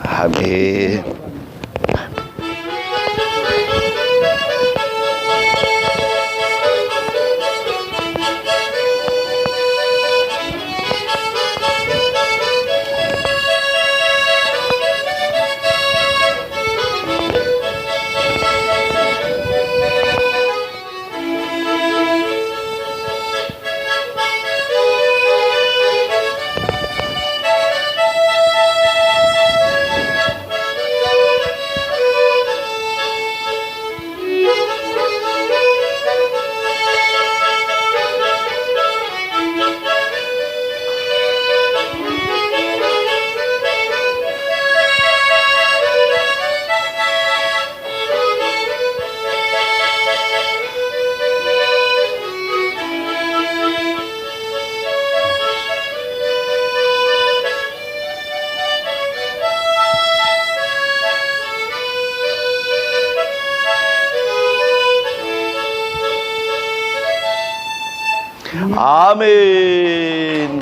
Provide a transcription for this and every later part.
아멘. 아멘.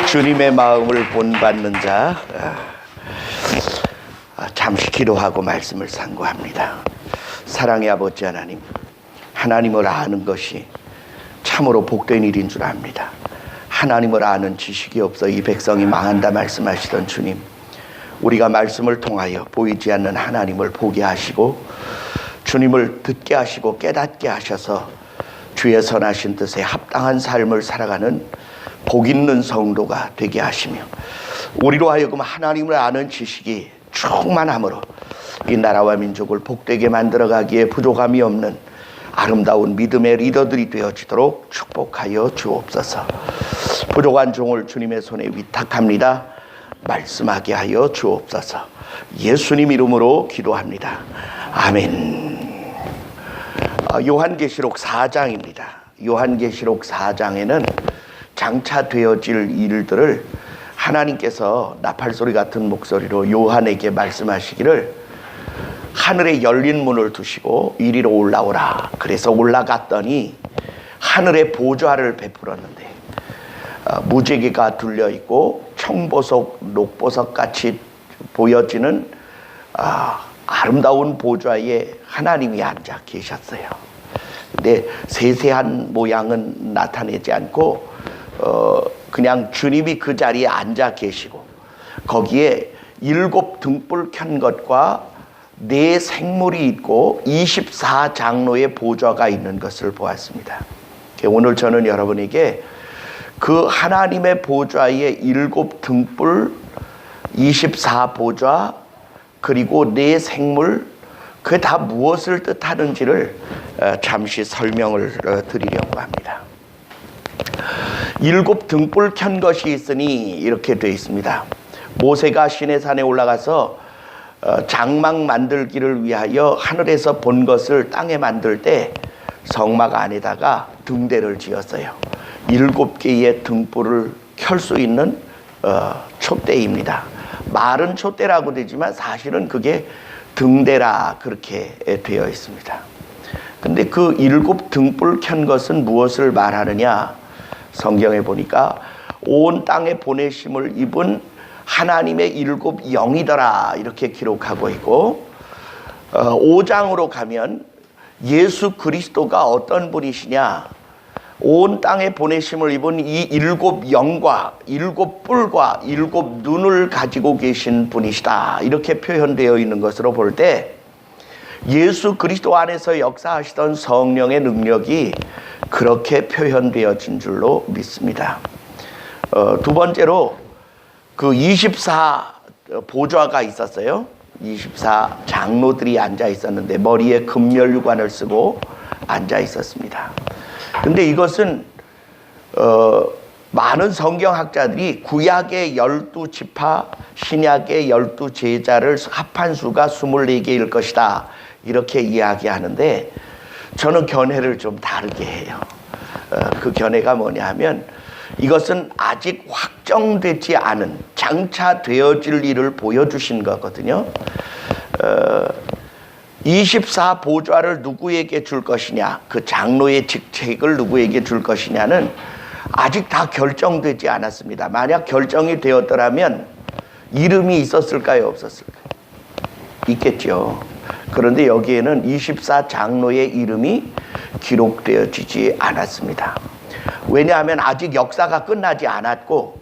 주님의 마음을 본받는 자, 잠시 기도하고 말씀을 상고합니다. 사랑의 아버지 하나님, 하나님을 아는 것이 참으로 복된 일인 줄 압니다. 하나님을 아는 지식이 없어 이 백성이 망한다 말씀하시던 주님, 우리가 말씀을 통하여 보이지 않는 하나님을 보게 하시고 주님을 듣게 하시고 깨닫게 하셔서 주의 선하신 뜻에 합당한 삶을 살아가는 복 있는 성도가 되게 하시며, 우리로 하여금 하나님을 아는 지식이 충만함으로 이 나라와 민족을 복되게 만들어가기에 부족함이 없는 아름다운 믿음의 리더들이 되어지도록 축복하여 주옵소서. 부족한 종을 주님의 손에 위탁합니다. 말씀하게 하여 주옵소서. 예수님 이름으로 기도합니다. 아멘. 요한계시록 4장입니다. 요한계시록 4장에는 장차 되어질 일들을 하나님께서 나팔소리 같은 목소리로 요한에게 말씀하시기를, 하늘에 열린 문을 두시고 이리로 올라오라. 그래서 올라갔더니 하늘에 보좌를 베풀었는데 무지개가 둘려있고 청보석, 녹보석 같이 보여지는 아름다운 보좌에 하나님이 앉아 계셨어요. 근데 세세한 모양은 나타내지 않고 그냥 주님이 그 자리에 앉아 계시고 거기에 7 등불 켠 것과 4 생물이 있고 24장로의 보좌가 있는 것을 보았습니다. 오늘 저는 여러분에게 그 하나님의 보좌의 7 등불, 24보좌, 그리고 4 생물, 그게 다 무엇을 뜻하는지를 잠시 설명을 드리려고 합니다. 7 등불 켠 것이 있으니 이렇게 되어 있습니다. 모세가 시내산에 올라가서 장막 만들기를 위하여 하늘에서 본 것을 땅에 만들 때 성막 안에다가 등대를 지었어요. 7개의 등불을 켤 수 있는 촛대입니다. 말은 촛대라고 되지만 사실은 그게 등대라 그렇게 되어 있습니다. 근데 그 7 등불 켠 것은 무엇을 말하느냐? 성경에 보니까 온 땅에 보내심을 입은 하나님의 7 영이더라 이렇게 기록하고 있고, 5장으로 가면 예수 그리스도가 어떤 분이시냐, 온 땅에 보내심을 입은 이 7 영과 7 뿔과 7 눈을 가지고 계신 분이시다 이렇게 표현되어 있는 것으로 볼 때 예수 그리스도 안에서 역사하시던 성령의 능력이 그렇게 표현되어진 줄로 믿습니다. 두 번째로 그 24 보좌가 있었어요. 24 장로들이 앉아 있었는데 머리에 금면류관을 쓰고 앉아 있었습니다. 근데 이것은 많은 성경학자들이 구약의 12지파, 신약의 12제자를 합한 수가 24개일 것이다 이렇게 이야기하는데, 저는 견해를 좀 다르게 해요. 그 견해가 뭐냐 하면, 이것은 아직 확정되지 않은 장차 되어질 일을 보여주신 거거든요. 24 보좌를 누구에게 줄 것이냐, 그 장로의 직책을 누구에게 줄 것이냐는 아직 다 결정되지 않았습니다. 만약 결정이 되었더라면 이름이 있었을까요? 없었을까요? 있겠죠. 그런데 여기에는 24장로의 이름이 기록되어지지 않았습니다. 왜냐하면 아직 역사가 끝나지 않았고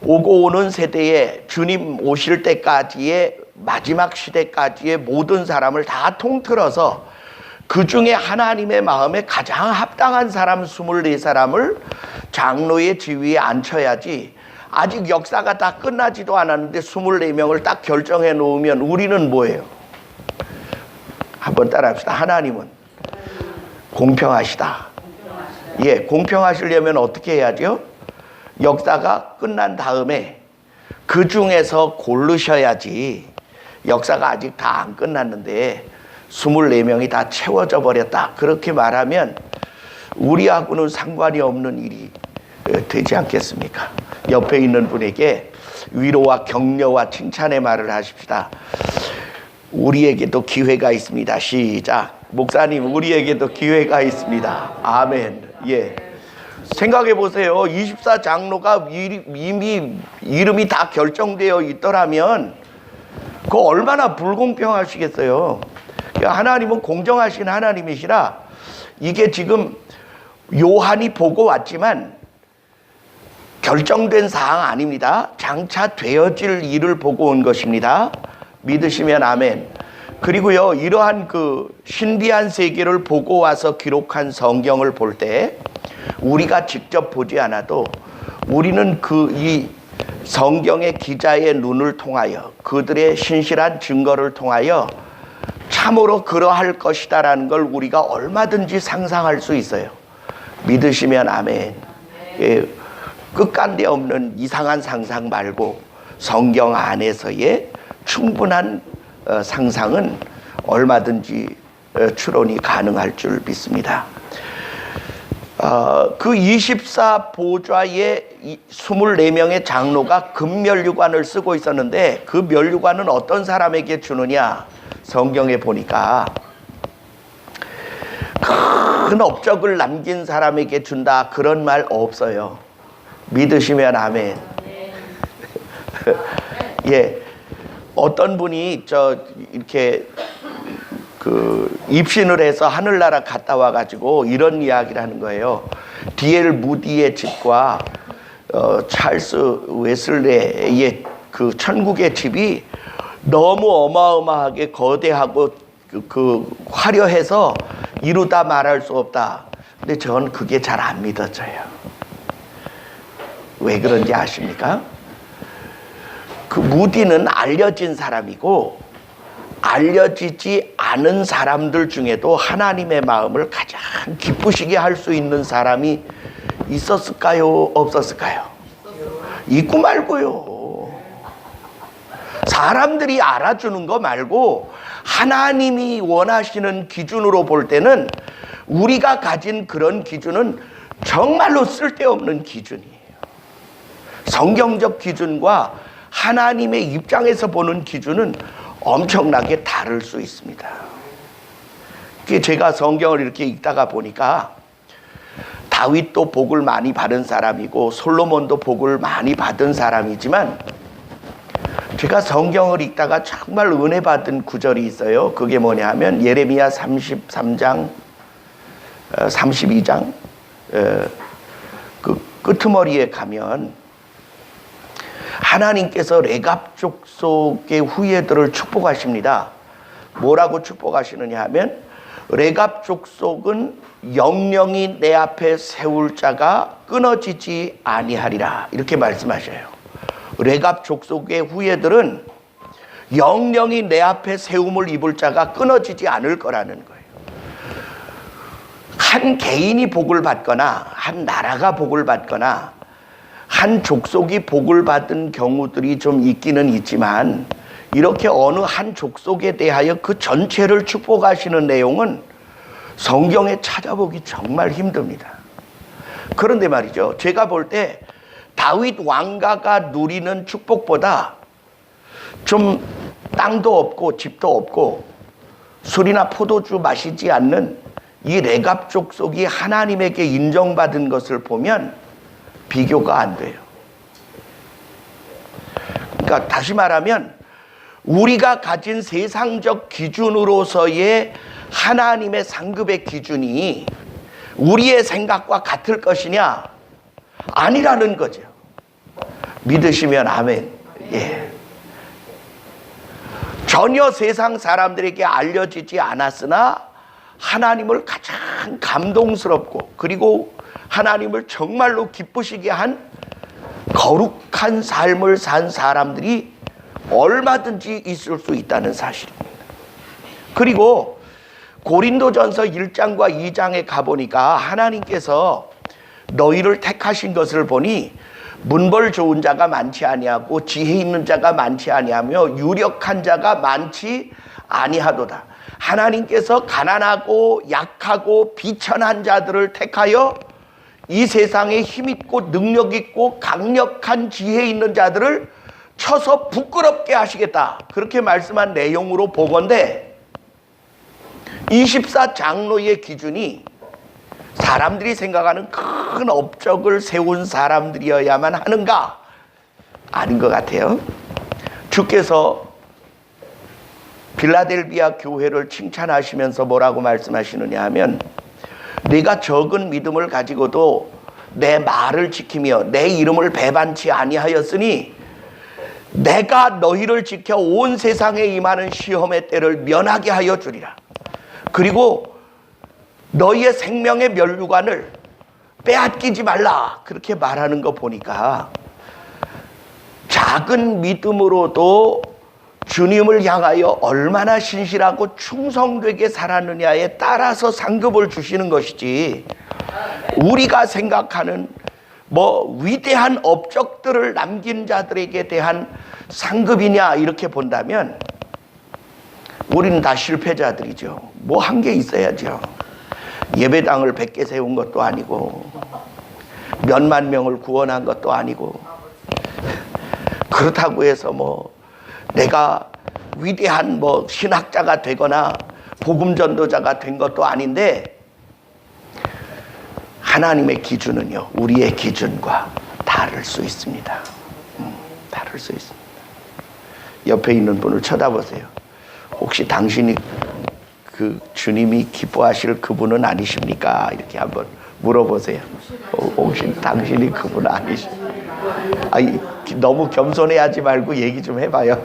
오고 오는 세대에 주님 오실 때까지의 마지막 시대까지의 모든 사람을 다 통틀어서 그 중에 하나님의 마음에 가장 합당한 사람 24사람을 장로의 지위에 앉혀야지, 아직 역사가 다 끝나지도 않았는데 24명을 딱 결정해 놓으면 우리는 뭐예요? 한번 따라합시다. 하나님은 공평하시다. 예, 공평하시려면 어떻게 해야죠? 역사가 끝난 다음에 그 중에서 고르셔야지. 역사가 아직 다 안 끝났는데 24명이 다 채워져 버렸다, 그렇게 말하면 우리하고는 상관이 없는 일이 되지 않겠습니까? 옆에 있는 분에게 위로와 격려와 칭찬의 말을 하십시다. 우리에게도 기회가 있습니다. 시작. 목사님, 우리에게도 기회가 있습니다. 아멘. 예. 생각해 보세요. 24장로가 이미 이름이 다 결정되어 있더라면 그 얼마나 불공평하시겠어요. 하나님은 공정하신 하나님이시라 이게 지금 요한이 보고 왔지만 결정된 사항 아닙니다. 장차 되어질 일을 보고 온 것입니다. 믿으시면 아멘. 그리고요, 이러한 그 신비한 세계를 보고 와서 기록한 성경을 볼 때 우리가 직접 보지 않아도 우리는 이 성경의 기자의 눈을 통하여 그들의 신실한 증거를 통하여 참으로 그러할 것이다라는 걸 우리가 얼마든지 상상할 수 있어요. 믿으시면 아멘. 예, 끝간데 없는 이상한 상상 말고 성경 안에서의 충분한 상상은 얼마든지 추론이 가능할 줄 믿습니다. 그 24보좌의 24명의 장로가 금면류관을 쓰고 있었는데 그 면류관은 어떤 사람에게 주느냐? 성경에 보니까 큰 업적을 남긴 사람에게 준다, 그런 말 없어요. 믿으시면 아멘. 예, 어떤 분이 이렇게 입신을 해서 하늘나라 갔다 와가지고 이런 이야기를 하는 거예요. D.L. 무디의 집과 찰스 웨슬레의 그 천국의 집이 너무 어마어마하게 거대하고 화려해서 이루다 말할 수 없다. 근데 저는 그게 잘 안 믿어져요. 왜 그런지 아십니까? 그 무디는 알려진 사람이고 알려지지 않은 사람들 중에도 하나님의 마음을 가장 기쁘시게 할 수 있는 사람이 있었을까요? 없었을까요? 있고 말고요. 사람들이 알아주는 거 말고 하나님이 원하시는 기준으로 볼 때는 우리가 가진 그런 기준은 정말로 쓸데없는 기준이에요. 성경적 기준과 하나님의 입장에서 보는 기준은 엄청나게 다를 수 있습니다. 제가 성경을 이렇게 읽다가 보니까 다윗도 복을 많이 받은 사람이고 솔로몬도 복을 많이 받은 사람이지만 제가 성경을 읽다가 정말 은혜 받은 구절이 있어요. 그게 뭐냐 하면 예레미야 33장 32장 그 끄트머리에 가면 하나님께서 레갑 족속의 후예들을 축복하십니다. 뭐라고 축복하시느냐 하면 레갑 족속은 영영이 내 앞에 세울 자가 끊어지지 아니하리라, 이렇게 말씀하셔요. 레갑 족속의 후예들은 영영이 내 앞에 세움을 입을 자가 끊어지지 않을 거라는 거예요. 한 개인이 복을 받거나 한 나라가 복을 받거나 한 족속이 복을 받은 경우들이 좀 있기는 있지만 이렇게 어느 한 족속에 대하여 그 전체를 축복하시는 내용은 성경에 찾아보기 정말 힘듭니다. 그런데 말이죠, 제가 볼 때 다윗 왕가가 누리는 축복보다 좀 땅도 없고 집도 없고 술이나 포도주 마시지 않는 이 레갑 족속이 하나님에게 인정받은 것을 보면 비교가 안 돼요. 그러니까 다시 말하면 우리가 가진 세상적 기준으로서의 하나님의 상급의 기준이 우리의 생각과 같을 것이냐? 아니라는 거죠. 믿으시면 아멘. 예. 전혀 세상 사람들에게 알려지지 않았으나 하나님을 가장 감동스럽고 그리고 하나님을 정말로 기쁘시게 한 거룩한 삶을 산 사람들이 얼마든지 있을 수 있다는 사실입니다. 그리고 고린도전서 1장과 2장에 가보니까 하나님께서 너희를 택하신 것을 보니 문벌 좋은 자가 많지 아니하고 지혜 있는 자가 많지 아니하며 유력한 자가 많지 아니하도다. 하나님께서 가난하고 약하고 비천한 자들을 택하여 이 세상에 힘있고 능력있고 강력한 지혜 있는 자들을 쳐서 부끄럽게 하시겠다. 그렇게 말씀한 내용으로 보건대 24장로의 기준이 사람들이 생각하는 큰 업적을 세운 사람들이어야만 하는가? 아닌 것 같아요. 주께서 빌라델비아 교회를 칭찬하시면서 뭐라고 말씀하시느냐 하면 네가 적은 믿음을 가지고도 내 말을 지키며 내 이름을 배반치 아니하였으니 내가 너희를 지켜 온 세상에 임하는 시험의 때를 면하게 하여 주리라. 그리고 너희의 생명의 면류관을 빼앗기지 말라. 그렇게 말하는 거 보니까 작은 믿음으로도 주님을 향하여 얼마나 신실하고 충성되게 살았느냐에 따라서 상급을 주시는 것이지, 우리가 생각하는 위대한 업적들을 남긴 자들에게 대한 상급이냐 이렇게 본다면 우리는 다 실패자들이죠. 한 게 있어야죠. 예배당을 100개 세운 것도 아니고 몇만 명을 구원한 것도 아니고, 그렇다고 해서 내가 위대한 신학자가 되거나 복음 전도자가 된 것도 아닌데, 하나님의 기준은요 우리의 기준과 다를 수 있습니다. 다를 수 있습니다. 옆에 있는 분을 쳐다보세요. 혹시 당신이 그 주님이 기뻐하실 그분은 아니십니까? 이렇게 한번 물어보세요. 혹시 당신이 그분 아니십니까? 아니, 너무 겸손해하지 말고 얘기 좀 해봐요.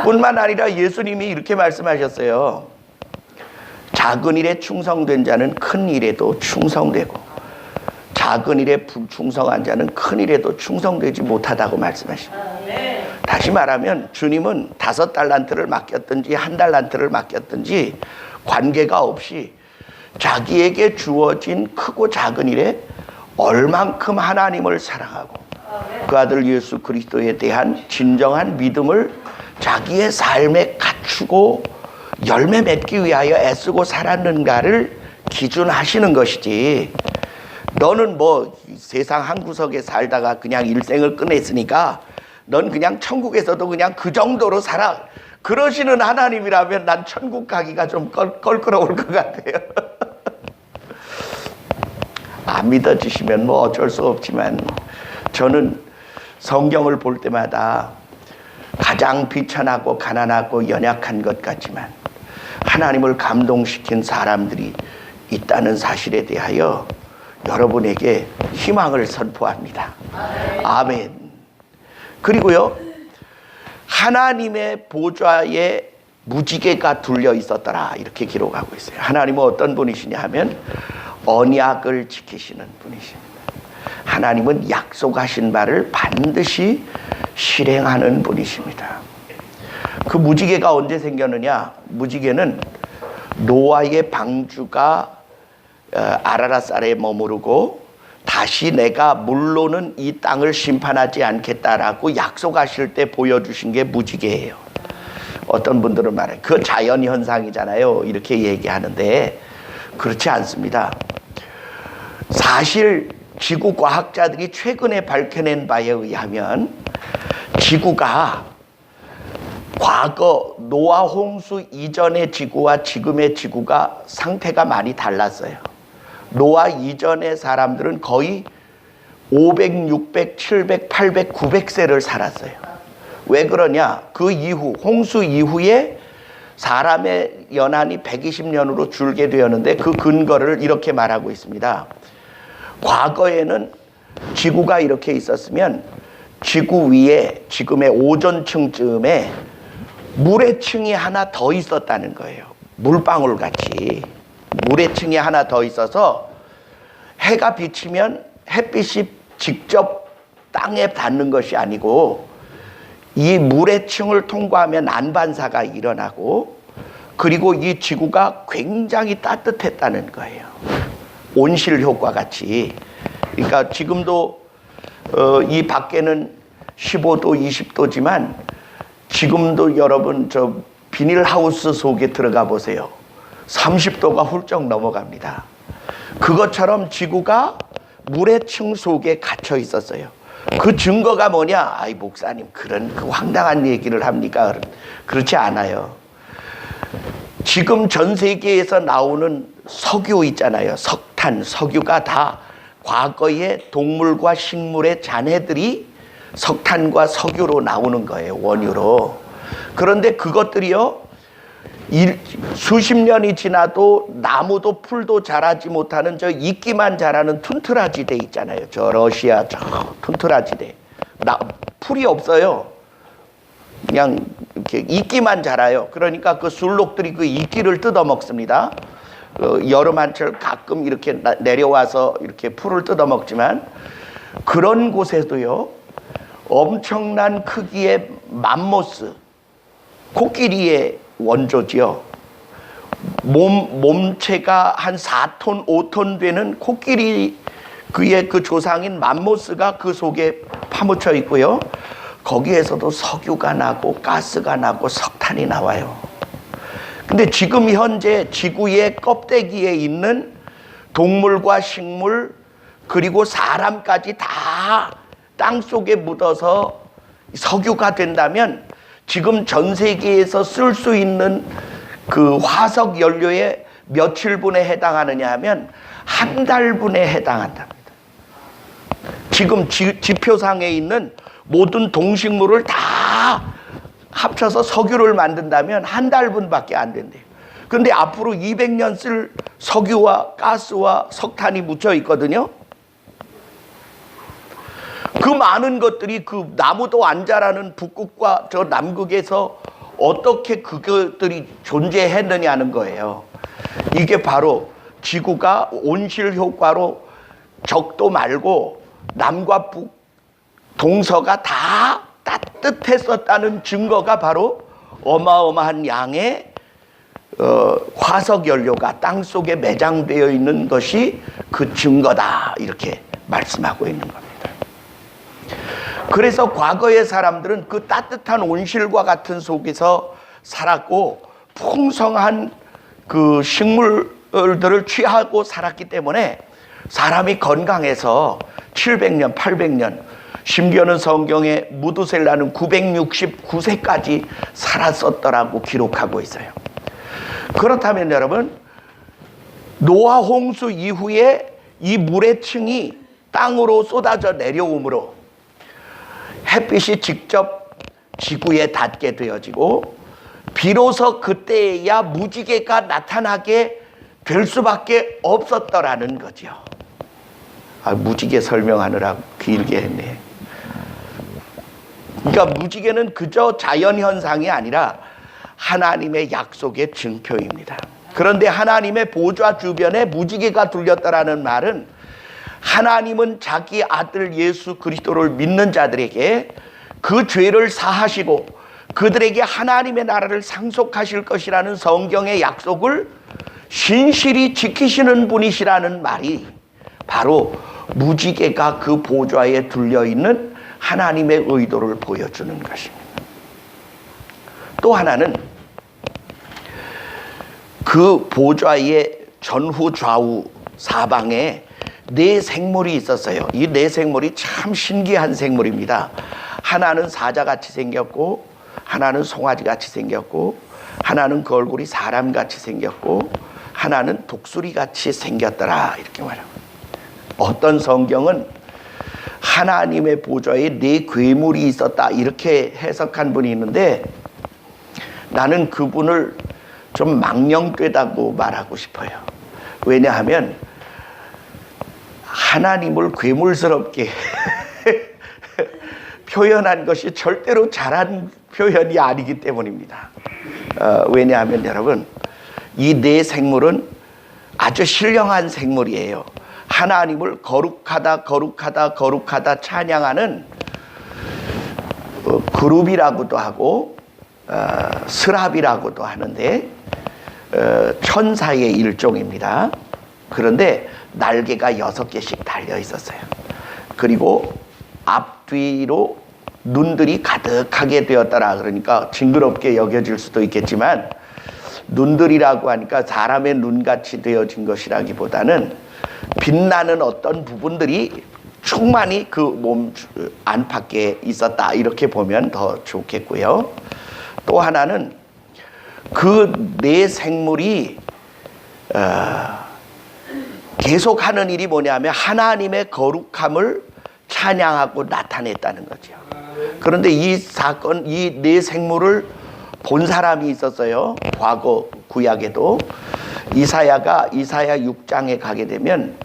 뿐만 아니라 예수님이 이렇게 말씀하셨어요. 작은 일에 충성된 자는 큰 일에도 충성되고 작은 일에 불충성한 자는 큰 일에도 충성되지 못하다고 말씀하십니다. 다시 말하면 주님은 5달란트를 맡겼든지 1달란트를 맡겼든지 관계가 없이 자기에게 주어진 크고 작은 일에 얼만큼 하나님을 사랑하고 그 아들 예수 그리스도에 대한 진정한 믿음을 자기의 삶에 갖추고 열매 맺기 위하여 애쓰고 살았는가를 기준하시는 것이지, 너는 세상 한 구석에 살다가 그냥 일생을 끝냈으니까 넌 그냥 천국에서도 그냥 그 정도로 살아, 그러시는 하나님이라면 난 천국 가기가 좀 껄끄러울 것 같아요. 안 믿어지시면 어쩔 수 없지만, 저는 성경을 볼 때마다 가장 비천하고 가난하고 연약한 것 같지만 하나님을 감동시킨 사람들이 있다는 사실에 대하여 여러분에게 희망을 선포합니다. 아멘. 그리고요, 하나님의 보좌에 무지개가 둘려 있었더라 이렇게 기록하고 있어요. 하나님은 어떤 분이시냐 하면 언약을 지키시는 분이십니다. 하나님은 약속하신 바를 반드시 실행하는 분이십니다. 그 무지개가 언제 생겼느냐? 무지개는 노아의 방주가 아라랏산에 머무르고 다시 내가 물로는 이 땅을 심판하지 않겠다라고 약속하실 때 보여주신 게 무지개예요. 어떤 분들은 말해요. 그 자연현상이잖아요. 이렇게 얘기하는데 그렇지 않습니다. 사실 지구과학자들이 최근에 밝혀낸 바에 의하면 지구가 과거 노아 홍수 이전의 지구와 지금의 지구가 상태가 많이 달랐어요. 노아 이전의 사람들은 거의 500, 600, 700, 800, 900세를 살았어요. 왜 그러냐? 그 이후, 홍수 이후에 사람의 연한이 120년으로 줄게 되었는데 그 근거를 이렇게 말하고 있습니다. 과거에는 지구가 이렇게 있었으면 지구 위에 지금의 오존층쯤에 물의 층이 하나 더 있었다는 거예요. 물방울 같이 물의 층이 하나 더 있어서 해가 비치면 햇빛이 직접 땅에 닿는 것이 아니고 이 물의 층을 통과하면 난반사가 일어나고 그리고 이 지구가 굉장히 따뜻했다는 거예요. 온실 효과 같이. 그러니까 지금도 이 밖에는 15도, 20도지만 지금도 여러분 저 비닐하우스 속에 들어가 보세요. 30도가 훌쩍 넘어갑니다. 그것처럼 지구가 물의 층 속에 갇혀 있었어요. 그 증거가 뭐냐? 아이 목사님 그런 그 황당한 얘기를 합니까? 그렇지 않아요. 지금 전 세계에서 나오는 석유 있잖아요. 석탄, 석유가 다 과거의 동물과 식물의 잔해들이 석탄과 석유로 나오는 거예요. 원유로. 그런데 그것들이요 수십 년이 지나도 나무도 풀도 자라지 못하는 저 이끼만 자라는 툰트라지대 있잖아요. 저 러시아 저 툰트라지대. 풀이 없어요. 그냥 이렇게 이끼만 자라요. 그러니까 그 술록들이 그 이끼를 뜯어 먹습니다. 여름 한철 가끔 이렇게 내려와서 이렇게 풀을 뜯어 먹지만 그런 곳에도요 엄청난 크기의 맘모스, 코끼리의 원조지요. 몸체가 한 4톤, 5톤 되는 코끼리 그의 그 조상인 맘모스가 그 속에 파묻혀 있고요. 거기에서도 석유가 나고 가스가 나고 석탄이 나와요. 근데 지금 현재 지구의 껍데기에 있는 동물과 식물 그리고 사람까지 다 땅속에 묻어서 석유가 된다면 지금 전 세계에서 쓸 수 있는 그 화석 연료의 며칠분에 해당하느냐 하면 한 달분에 해당한답니다. 지금 지표상에 있는 모든 동식물을 다 합쳐서 석유를 만든다면 한 달분밖에 안 된대요. 그런데 앞으로 200년 쓸 석유와 가스와 석탄이 묻혀 있거든요. 그 많은 것들이 그 나무도 안 자라는 북극과 저 남극에서 어떻게 그것들이 존재했느냐는 거예요. 이게 바로 지구가 온실 효과로 적도 말고 남과 북 동서가 다 따뜻했었다는 증거가 바로 어마어마한 양의 화석 연료가 땅속에 매장되어 있는 것이 그 증거다 이렇게 말씀하고 있는 겁니다. 그래서 과거의 사람들은 그 따뜻한 온실과 같은 속에서 살았고 풍성한 그 식물들을 취하고 살았기 때문에 사람이 건강해서 700년, 800년 심지어는 성경에 무두셀라는 969세까지 살았었더라고 기록하고 있어요. 그렇다면 여러분 노아 홍수 이후에 이 물의 층이 땅으로 쏟아져 내려오므로 햇빛이 직접 지구에 닿게 되어지고 비로소 그때야 무지개가 나타나게 될 수밖에 없었더라는 거죠. 무지개 설명하느라 길게 했네. 그러니까 무지개는 그저 자연현상이 아니라 하나님의 약속의 증표입니다. 그런데 하나님의 보좌 주변에 무지개가 둘렸다라는 말은 하나님은 자기 아들 예수 그리스도를 믿는 자들에게 그 죄를 사하시고 그들에게 하나님의 나라를 상속하실 것이라는 성경의 약속을 신실히 지키시는 분이시라는 말이 바로 무지개가 그 보좌에 둘려있는 하나님의 의도를 보여주는 것입니다. 또 하나는 그 보좌의 전후 좌우 사방에 네 생물이 있었어요. 이 네 생물이 참 신기한 생물입니다. 하나는 사자같이 생겼고 하나는 송아지같이 생겼고, 하나는 그 얼굴이 사람같이 생겼고, 하나는 독수리같이 생겼더라, 이렇게 말합니다. 어떤 성경은 하나님의 보좌에 네 괴물이 있었다, 이렇게 해석한 분이 있는데, 나는 그분을 좀 망령되다고 말하고 싶어요. 왜냐하면 하나님을 괴물스럽게 표현한 것이 절대로 잘한 표현이 아니기 때문입니다. 왜냐하면 여러분, 이 네 생물은 아주 신령한 생물이에요. 하나님을 거룩하다 거룩하다 거룩하다 찬양하는 그룹이라고도 하고 스랍이라고도 하는데 천사의 일종입니다. 그런데 날개가 6개씩 달려 있었어요. 그리고 앞뒤로 눈들이 가득하게 되었더라. 그러니까 징그럽게 여겨질 수도 있겠지만, 눈들이라고 하니까 사람의 눈같이 되어진 것이라기보다는 빛나는 어떤 부분들이 충만히 그 몸 안팎에 있었다, 이렇게 보면 더 좋겠고요. 또 하나는 그 네 생물이 계속 하는 일이 뭐냐면 하나님의 거룩함을 찬양하고 나타냈다는 거죠. 그런데 이 사건, 이 네 생물을 본 사람이 있었어요. 과거 구약에도. 이사야 6장에 가게 되면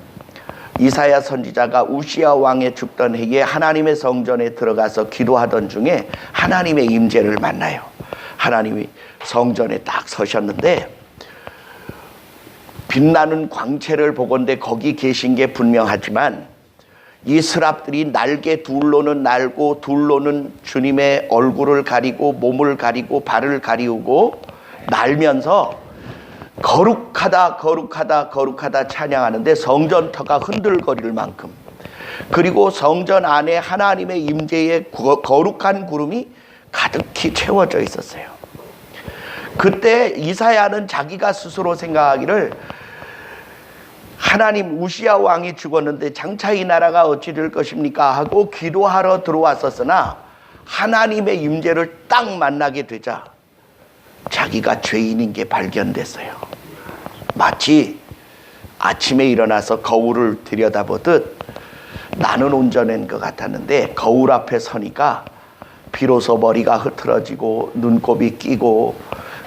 이사야 선지자가 우시야 왕의 죽던 해에 하나님의 성전에 들어가서 기도하던 중에 하나님의 임재를 만나요. 하나님이 성전에 딱 서셨는데 빛나는 광채를 보건대 거기 계신 게 분명하지만, 이 스랍들이 날개 둘로는 날고 둘로는 주님의 얼굴을 가리고 몸을 가리고 발을 가리우고 날면서 거룩하다 거룩하다 거룩하다 찬양하는데, 성전터가 흔들거릴 만큼, 그리고 성전 안에 하나님의 임재의 거룩한 구름이 가득히 채워져 있었어요. 그때 이사야는 자기가 스스로 생각하기를, 하나님, 우시야 왕이 죽었는데 장차 이 나라가 어찌 될 것입니까 하고 기도하러 들어왔었으나, 하나님의 임재를 딱 만나게 되자 자기가 죄인인 게 발견됐어요. 마치 아침에 일어나서 거울을 들여다보듯 나는 온전한 것 같았는데, 거울 앞에 서니까 비로소 머리가 흐트러지고 눈곱이 끼고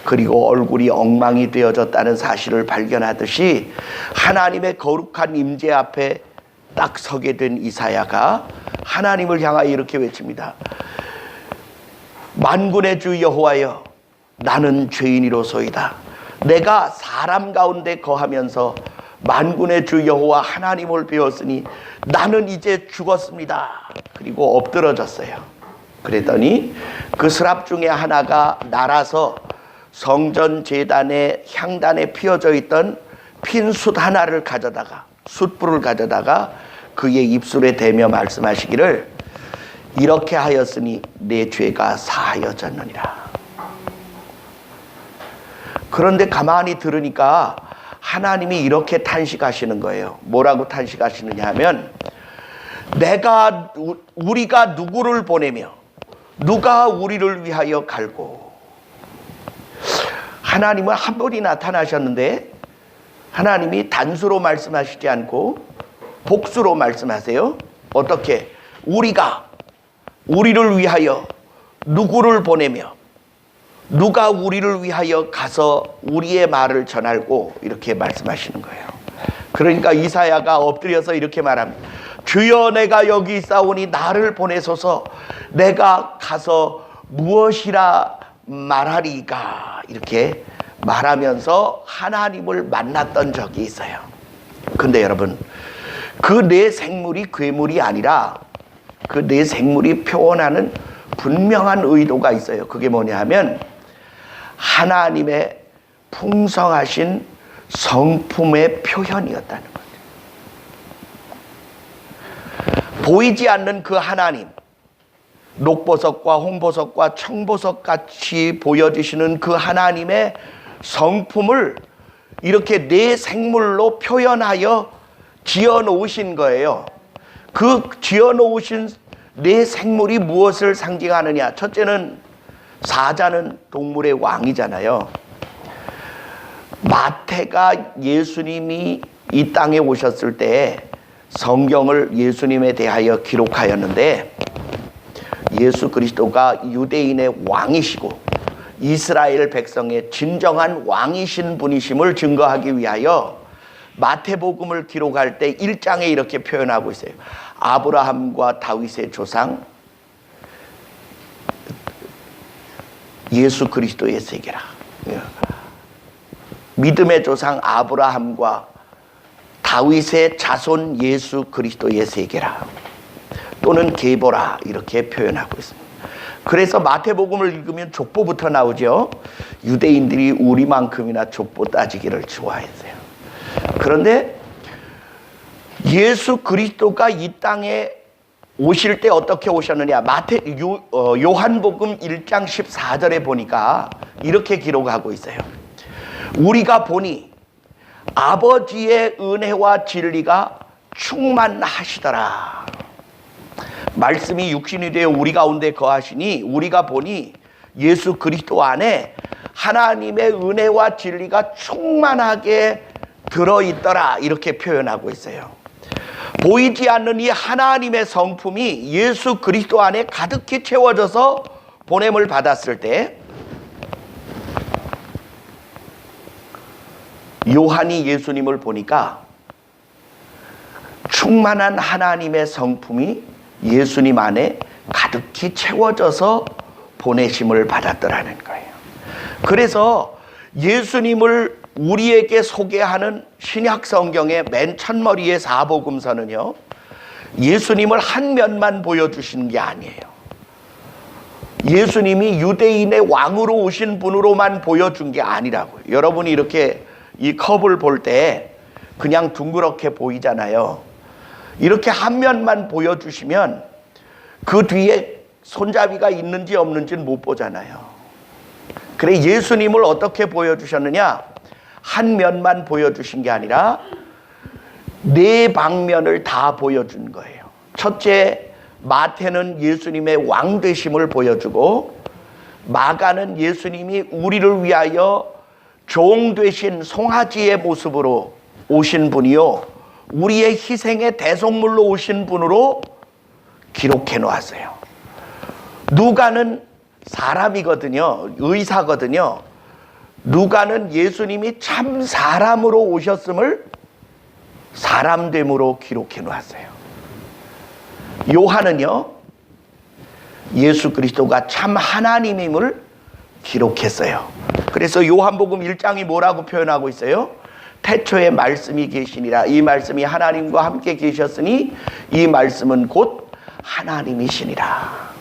그리고 얼굴이 엉망이 되어졌다는 사실을 발견하듯이, 하나님의 거룩한 임재 앞에 딱 서게 된 이사야가 하나님을 향하여 이렇게 외칩니다. 만군의 주 여호와여, 나는 죄인이로소이다. 내가 사람 가운데 거하면서 만군의 주 여호와 하나님을 배웠으니 나는 이제 죽었습니다. 그리고 엎드러졌어요. 그랬더니 그 스랍 중에 하나가 날아서 성전 제단의 향단에 피어져 있던 핀 숯 하나를 가져다가, 숯불을 가져다가 그의 입술에 대며 말씀하시기를, 이렇게 하였으니 내 죄가 사하여졌느니라. 그런데 가만히 들으니까 하나님이 이렇게 탄식하시는 거예요. 뭐라고 탄식하시느냐 하면, 우리가 누구를 보내며 누가 우리를 위하여 갈고. 하나님은 한 번이 나타나셨는데 하나님이 단수로 말씀하시지 않고 복수로 말씀하세요. 어떻게? 우리를 위하여 누구를 보내며 누가 우리를 위하여 가서 우리의 말을 전하고, 이렇게 말씀하시는 거예요. 그러니까 이사야가 엎드려서 이렇게 말합니다. 주여, 내가 여기 있사오니 나를 보내소서. 내가 가서 무엇이라 말하리까, 이렇게 말하면서 하나님을 만났던 적이 있어요. 근데 여러분, 그 네 생물이 괴물이 아니라 그 네 생물이 표현하는 분명한 의도가 있어요. 그게 뭐냐 하면, 하나님의 풍성하신 성품의 표현이었다는 거죠. 보이지 않는 그 하나님, 녹보석과 홍보석과 청보석 같이 보여주시는 그 하나님의 성품을 이렇게 네 생물로 표현하여 지어 놓으신 거예요. 그 지어 놓으신 네 생물이 무엇을 상징하느냐? 첫째는 사자는 동물의 왕이잖아요. 마태가 예수님이 이 땅에 오셨을 때 성경을 예수님에 대하여 기록하였는데, 예수 그리스도가 유대인의 왕이시고 이스라엘 백성의 진정한 왕이신 분이심을 증거하기 위하여 마태복음을 기록할 때 1장에 이렇게 표현하고 있어요. 아브라함과 다윗의 조상 예수 그리스도의 세계라. 믿음의 조상 아브라함과 다윗의 자손 예수 그리스도의 세계라, 또는 계보라, 이렇게 표현하고 있습니다. 그래서 마태복음을 읽으면 족보부터 나오죠. 유대인들이 우리만큼이나 족보 따지기를 좋아했어요. 그런데 예수 그리스도가 이 땅에 오실 때 어떻게 오셨느냐, 요한복음 1장 14절에 보니까 이렇게 기록하고 있어요. 우리가 보니 아버지의 은혜와 진리가 충만하시더라. 말씀이 육신이 되어 우리 가운데 거하시니 우리가 보니 예수 그리스도 안에 하나님의 은혜와 진리가 충만하게 들어있더라, 이렇게 표현하고 있어요. 보이지 않는 이 하나님의 성품이 예수 그리스도 안에 가득히 채워져서 보냄을 받았을 때, 요한이 예수님을 보니까 충만한 하나님의 성품이 예수님 안에 가득히 채워져서 보내심을 받았더라는 거예요. 그래서 예수님을 우리에게 소개하는 신약 성경의 맨 첫머리의 사복음서는요, 예수님을 한 면만 보여주시는 게 아니에요. 예수님이 유대인의 왕으로 오신 분으로만 보여준 게 아니라고요. 여러분이 이렇게 이 컵을 볼 때 그냥 둥그렇게 보이잖아요. 이렇게 한 면만 보여주시면 그 뒤에 손잡이가 있는지 없는지는 못 보잖아요. 그래, 예수님을 어떻게 보여주셨느냐? 한 면만 보여주신 게 아니라 네 방면을 다 보여준 거예요. 첫째, 마태는 예수님의 왕 되심을 보여주고, 마가는 예수님이 우리를 위하여 종 되신 송아지의 모습으로 오신 분이요, 우리의 희생의 대속물로 오신 분으로 기록해 놓았어요. 누가는 사람이거든요. 의사거든요. 누가는 예수님이 참 사람으로 오셨음을 사람됨으로 기록해 놓았어요. 요한은요, 예수 그리스도가 참 하나님임을 기록했어요. 그래서 요한복음 1장이 뭐라고 표현하고 있어요? 태초에 말씀이 계시니라. 이 말씀이 하나님과 함께 계셨으니 이 말씀은 곧 하나님이시니라.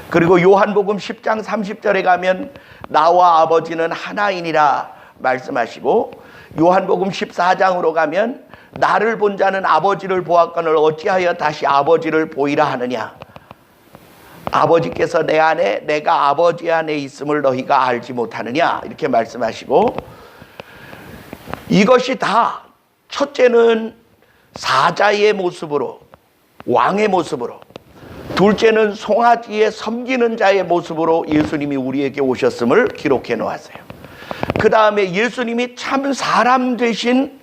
그리고 요한복음 10장 30절에 가면 나와 아버지는 하나이니라 말씀하시고, 요한복음 14장으로 가면 나를 본 자는 아버지를 보았거늘 어찌하여 다시 아버지를 보이라 하느냐. 아버지께서 내 안에 내가 아버지 안에 있음을 너희가 알지 못하느냐, 이렇게 말씀하시고, 이것이 다 첫째는 사자의 모습으로, 왕의 모습으로, 둘째는 송아지의 섬기는 자의 모습으로 예수님이 우리에게 오셨음을 기록해 놓았어요. 그 다음에 예수님이 참 사람 되신,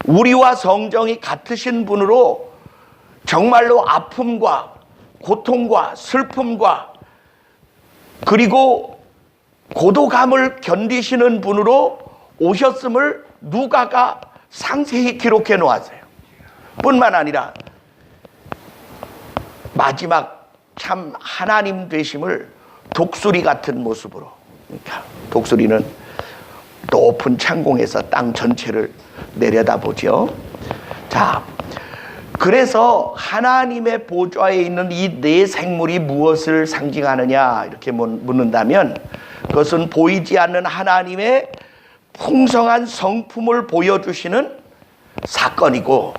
우리와 성정이 같으신 분으로 정말로 아픔과 고통과 슬픔과 그리고 고독함을 견디시는 분으로 오셨음을 누가가 상세히 기록해 놓았어요. 뿐만 아니라 마지막 참 하나님 되심을 독수리 같은 모습으로, 그러니까 독수리는 높은 창공에서 땅 전체를 내려다보죠. 자, 그래서 하나님의 보좌에 있는 이 네 생물이 무엇을 상징하느냐 이렇게 묻는다면, 그것은 보이지 않는 하나님의 풍성한 성품을 보여주시는 사건이고,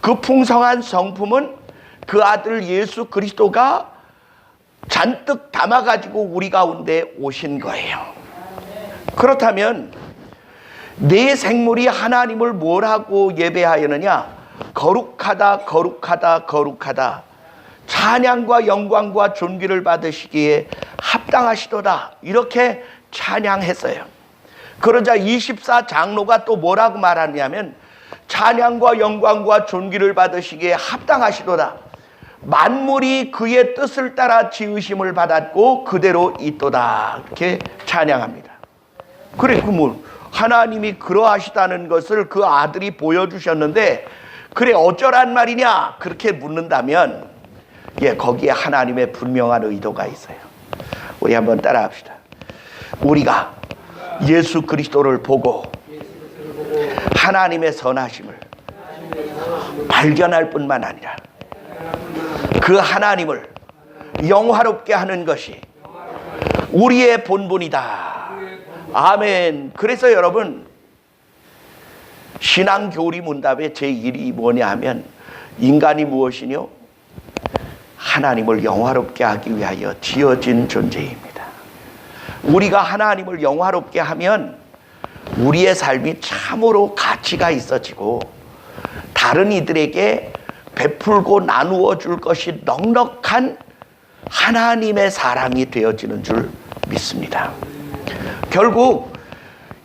그 풍성한 성품은 그 아들 예수 그리스도가 잔뜩 담아가지고 우리 가운데 오신 거예요. 그렇다면 네 생물이 하나님을 뭐라고 예배하였느냐? 거룩하다, 거룩하다, 거룩하다. 찬양과 영광과 존귀를 받으시기에 합당하시도다 이렇게 찬양했어요. 그러자 24장로가 또 뭐라고 말하냐면 찬양과 영광과 존귀를 받으시기에 합당하시도다. 만물이 그의 뜻을 따라 지으심을 받았고 그대로 있도다. 이렇게 찬양합니다. 그래, 뭐 하나님이 그러하시다는 것을 그 아들이 보여주셨는데 그래 어쩌란 말이냐 그렇게 묻는다면 거기에 하나님의 분명한 의도가 있어요. 우리 한번 따라합시다. 우리가 예수 그리스도를 보고 하나님의 선하심을 발견할 뿐만 아니라 그 하나님을 영화롭게 하는 것이 우리의 본분이다. 아멘. 그래서 여러분 신앙교리 문답의 제1이 뭐냐 하면 인간이 무엇이뇨? 하나님을 영화롭게 하기 위하여 지어진 존재입니다. 우리가 하나님을 영화롭게 하면 우리의 삶이 참으로 가치가 있어지고 다른 이들에게 베풀고 나누어 줄 것이 넉넉한 하나님의 사람이 되어지는 줄 믿습니다. 결국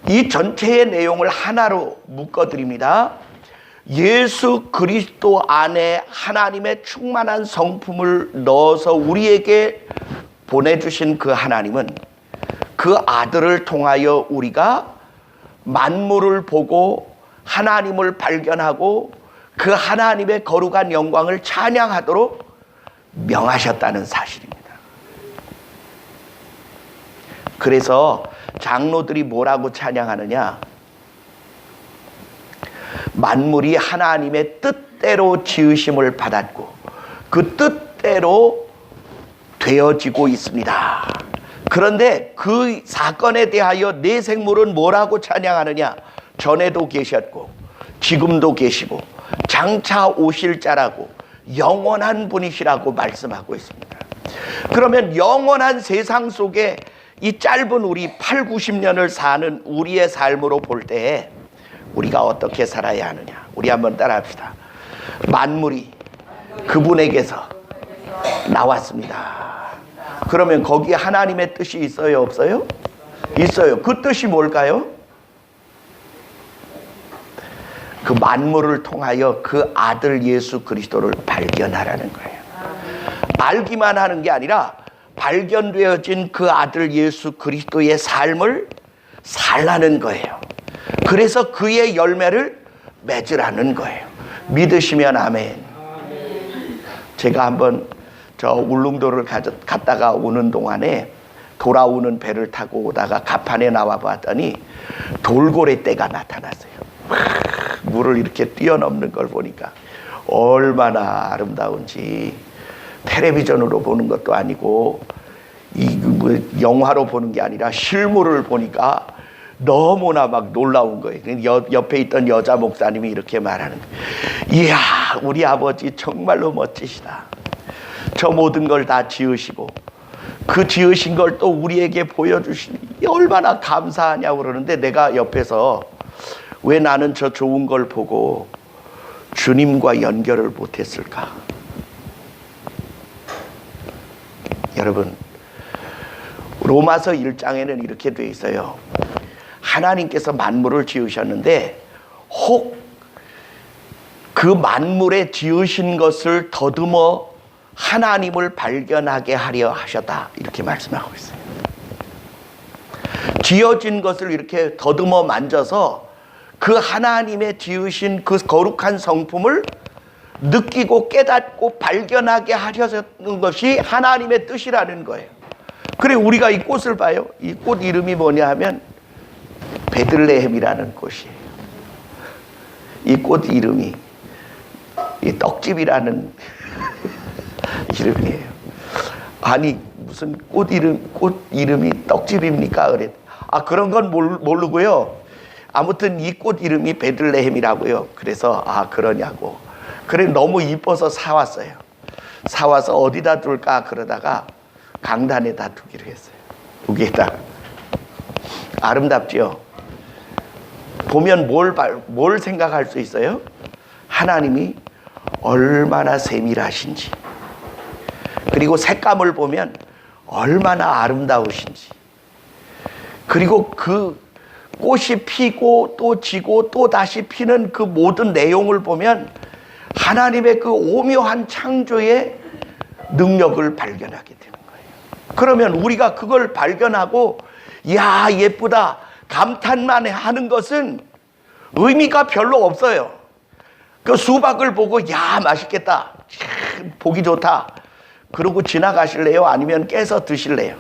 이 전체의 내용을 하나로 묶어드립니다. 예수 그리스도 안에 하나님의 충만한 성품을 넣어서 우리에게 보내주신 그 하나님은 그 아들을 통하여 우리가 만물을 보고 하나님을 발견하고 그 하나님의 거룩한 영광을 찬양하도록 명하셨다는 사실입니다. 그래서 장로들이 뭐라고 찬양하느냐? 만물이 하나님의 뜻대로 지으심을 받았고 그 뜻대로 되어지고 있습니다. 그런데 그 사건에 대하여 내 생물은 뭐라고 찬양하느냐? 전에도 계셨고 지금도 계시고 장차 오실 자라고 영원한 분이시라고 말씀하고 있습니다. 그러면 영원한 세상 속에 이 짧은 우리 8, 90년을 사는 우리의 삶으로 볼 때 우리가 어떻게 살아야 하느냐? 우리 한번 따라합시다. 만물이 그분에게서 나왔습니다. 그러면 거기에 하나님의 뜻이 있어요, 없어요? 있어요. 그 뜻이 뭘까요? 그 만물을 통하여 그 아들 예수 그리스도를 발견하라는 거예요. 알기만 하는 게 아니라 발견되어진 그 아들 예수 그리스도의 삶을 살라는 거예요. 그래서 그의 열매를 맺으라는 거예요. 믿으시면 아멘. 제가 한번 저 울릉도를 갔다가 오는 동안에 돌아오는 배를 타고 오다가 갑판에 나와 봤더니 돌고래 떼가 나타났어요. 물을 이렇게 뛰어넘는 걸 보니까 얼마나 아름다운지, 텔레비전으로 보는 것도 아니고 영화로 보는 게 아니라 실물을 보니까 너무나 막 놀라운 거예요. 옆에 있던 여자 목사님이 이렇게 말하는 거예요. 이야, 우리 아버지 정말로 멋지시다. 저 모든 걸 다 지으시고 그 지으신 걸 또 우리에게 보여주시니 얼마나 감사하냐고 그러는데 내가 옆에서 왜 나는 저 좋은 걸 보고 주님과 연결을 못했을까? 여러분, 로마서 1장에는 이렇게 돼 있어요. 하나님께서 만물을 지으셨는데 혹 그 만물에 지으신 것을 더듬어 하나님을 발견하게 하려 하셨다. 이렇게 말씀하고 있어요. 지어진 것을 이렇게 더듬어 만져서 그 하나님의 지으신 그 거룩한 성품을 느끼고 깨닫고 발견하게 하려는 것이 하나님의 뜻이라는 거예요. 그래, 우리가 이 꽃을 봐요. 이 꽃 이름이 뭐냐 하면 베들레헴이라는 꽃이에요. 이 꽃 이름이 이 떡집이라는 이름이에요. 아니 무슨 꽃 이름이 떡집입니까? 그래. 그런 건 모르고요. 아무튼 이 꽃 이름이 베들레헴이라고요. 그래서 그러냐고. 그래, 너무 이뻐서 사왔어요. 사와서 어디다 둘까 그러다가 강단에다 두기로 했어요. 여기에다. 아름답죠? 보면 뭘 생각할 수 있어요? 하나님이 얼마나 세밀하신지, 그리고 색감을 보면 얼마나 아름다우신지, 그리고 그 꽃이 피고 또 지고 또 다시 피는 그 모든 내용을 보면 하나님의 그 오묘한 창조의 능력을 발견하게 되는 거예요. 그러면 우리가 그걸 발견하고 야 예쁘다 감탄만 하는 것은 의미가 별로 없어요. 그 수박을 보고 야 맛있겠다, 참 보기 좋다 그러고 지나가실래요? 아니면 깨서 드실래요?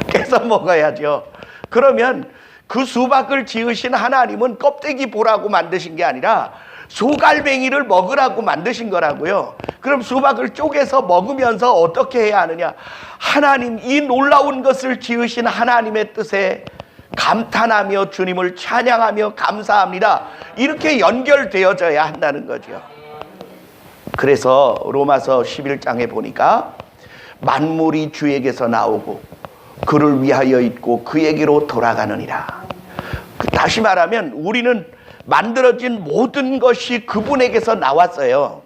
깨서 먹어야죠. 그러면 그 수박을 지으신 하나님은 껍데기 보라고 만드신 게 아니라 소갈뱅이를 먹으라고 만드신 거라고요. 그럼 수박을 쪼개서 먹으면서 어떻게 해야 하느냐? 하나님, 이 놀라운 것을 지으신 하나님의 뜻에 감탄하며 주님을 찬양하며 감사합니다, 이렇게 연결되어져야 한다는 거죠. 그래서 로마서 11장에 보니까 만물이 주에게서 나오고 그를 위하여 있고 그에게로 돌아가느니라. 다시 말하면 우리는 만들어진 모든 것이 그분에게서 나왔어요.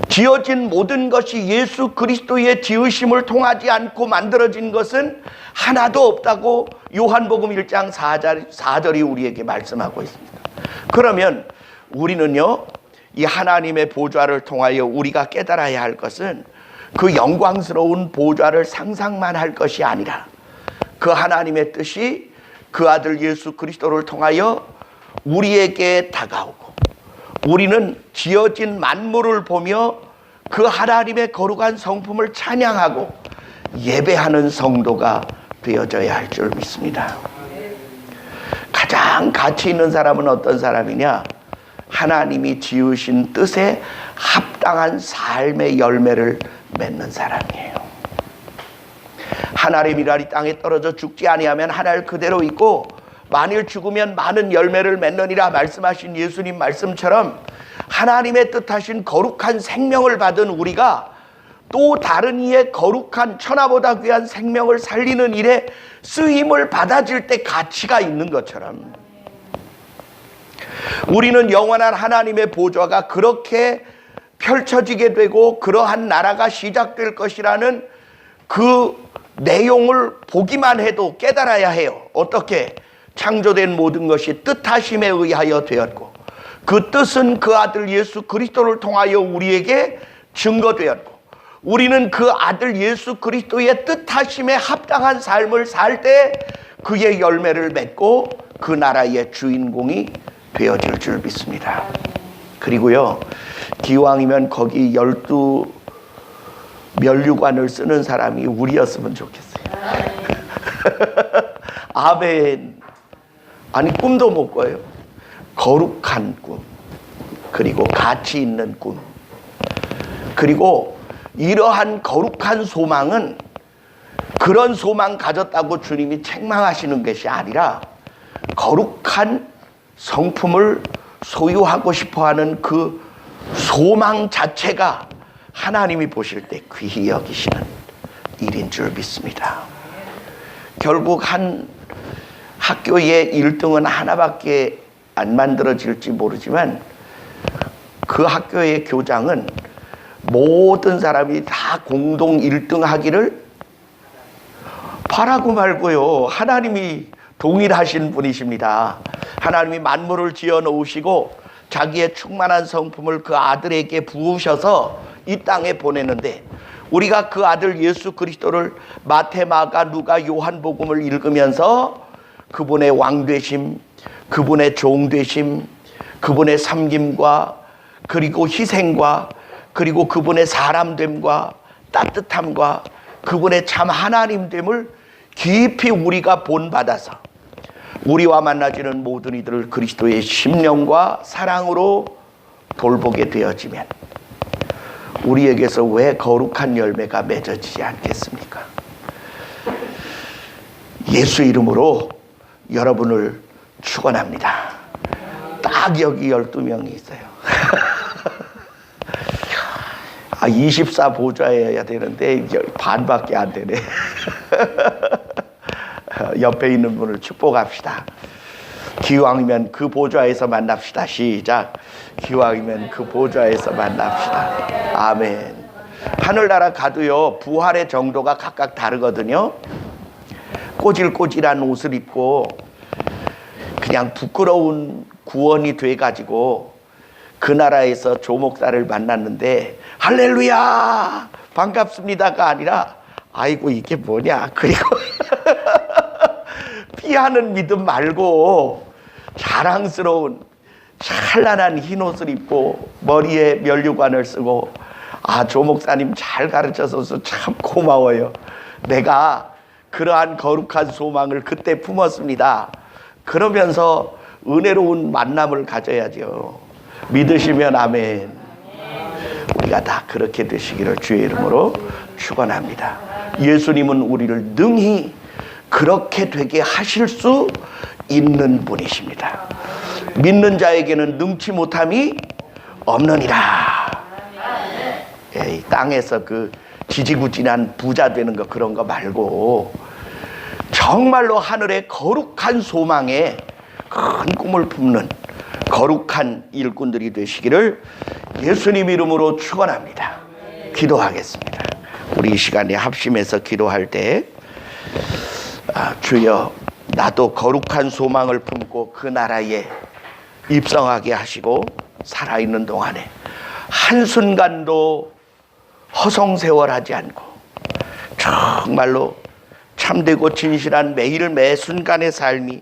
지어진 모든 것이 예수 그리스도의 지으심을 통하지 않고 만들어진 것은 하나도 없다고 요한복음 1장 4절이 우리에게 말씀하고 있습니다. 그러면 우리는요, 이 하나님의 보좌를 통하여 우리가 깨달아야 할 것은 그 영광스러운 보좌를 상상만 할 것이 아니라 그 하나님의 뜻이 그 아들 예수 그리스도를 통하여 우리에게 다가오고 우리는 지어진 만물을 보며 그 하나님의 거룩한 성품을 찬양하고 예배하는 성도가 되어져야 할 줄 믿습니다. 가장 가치 있는 사람은 어떤 사람이냐? 하나님이 지으신 뜻에 합당한 삶의 열매를 맺는 사람이에요. 하나님이라 이 땅에 떨어져 죽지 아니하면 하늘 그대로 있고 만일 죽으면 많은 열매를 맺느니라 말씀하신 예수님 말씀처럼 하나님의 뜻하신 거룩한 생명을 받은 우리가 또 다른 이의 거룩한 천하보다 귀한 생명을 살리는 일에 쓰임을 받아질 때 가치가 있는 것처럼 우리는 영원한 하나님의 보좌가 그렇게 펼쳐지게 되고 그러한 나라가 시작될 것이라는 그 내용을 보기만 해도 깨달아야 해요. 어떻게? 창조된 모든 것이 뜻하심에 의하여 되었고 그 뜻은 그 아들 예수 그리스도를 통하여 우리에게 증거되었고 우리는 그 아들 예수 그리스도의 뜻하심에 합당한 삶을 살 때 그의 열매를 맺고 그 나라의 주인공이 되어질 줄 믿습니다. 그리고요, 기왕이면 거기 12 면류관을 쓰는 사람이 우리였으면 좋겠어요. 아멘. 아니 꿈도 못 꿔요. 거룩한 꿈, 그리고 가치 있는 꿈, 그리고 이러한 거룩한 소망은 그런 소망 가졌다고 주님이 책망하시는 것이 아니라 거룩한 성품을 소유하고 싶어하는 그 소망 자체가 하나님이 보실 때 귀히 여기시는 일인 줄 믿습니다. 결국 한 학교의 1등은 하나밖에 안 만들어질지 모르지만 그 학교의 교장은 모든 사람이 다 공동 1등 하기를 바라고 말고요, 하나님이 동일하신 분이십니다. 하나님이 만물을 지어 놓으시고 자기의 충만한 성품을 그 아들에게 부으셔서 이 땅에 보내는데 우리가 그 아들 예수 그리스도를 마태, 마가, 누가, 요한복음을 읽으면서 그분의 왕되심, 그분의 종되심, 그분의 섬김과 그리고 희생과 그리고 그분의 사람됨과 따뜻함과 그분의 참 하나님됨을 깊이 우리가 본받아서 우리와 만나지는 모든 이들을 그리스도의 심령과 사랑으로 돌보게 되어지면 우리에게서 왜 거룩한 열매가 맺어지지 않겠습니까? 예수 이름으로 여러분을 축원합니다. 딱 여기 12명이 있어요. 24 보좌여야 되는데 반밖에 안 되네. 옆에 있는 분을 축복합시다. 기왕이면 그 보좌에서 만납시다. 시작. 기왕이면 그 보좌에서 만납시다. 아멘. 하늘나라 가도요, 부활의 정도가 각각 다르거든요. 꼬질꼬질한 옷을 입고 그냥 부끄러운 구원이 돼가지고 그 나라에서 조목사를 만났는데 할렐루야 반갑습니다가 아니라 아이고 이게 뭐냐, 그리고 피하는 믿음 말고 자랑스러운 찬란한 흰옷을 입고 머리에 면류관을 쓰고, 아, 조목사님 잘 가르쳐서 참 고마워요. 내가 그러한 거룩한 소망을 그때 품었습니다. 그러면서 은혜로운 만남을 가져야죠. 믿으시면 아멘. 우리가 다 그렇게 되시기를 주의 이름으로 축원합니다. 예수님은 우리를 능히 그렇게 되게 하실 수 있는 분이십니다. 믿는 자에게는 능치 못함이 없느니라. 예, 이 땅에서 그 지지부진한 부자 되는 거 그런 거 말고 정말로 하늘의 거룩한 소망에 큰 꿈을 품는 거룩한 일꾼들이 되시기를 예수님 이름으로 축원합니다. 기도하겠습니다. 우리 이 시간에 합심해서 기도할 때 주여, 나도 거룩한 소망을 품고 그 나라에 입성하게 하시고 살아있는 동안에 한순간도 허송세월하지 않고 정말로 참되고 진실한 매일 매 순간의 삶이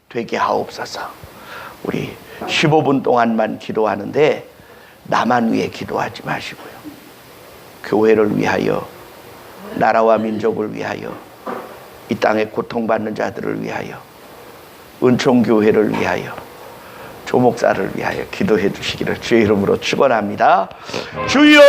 되게 하옵소서. 우리 15분 동안만 기도하는데 나만 위해 기도하지 마시고요, 교회를 위하여, 나라와 민족을 위하여, 이 땅에 고통받는 자들을 위하여, 은총교회를 위하여, 조목사를 위하여 기도해 주시기를 주의 이름으로 축원합니다. 주여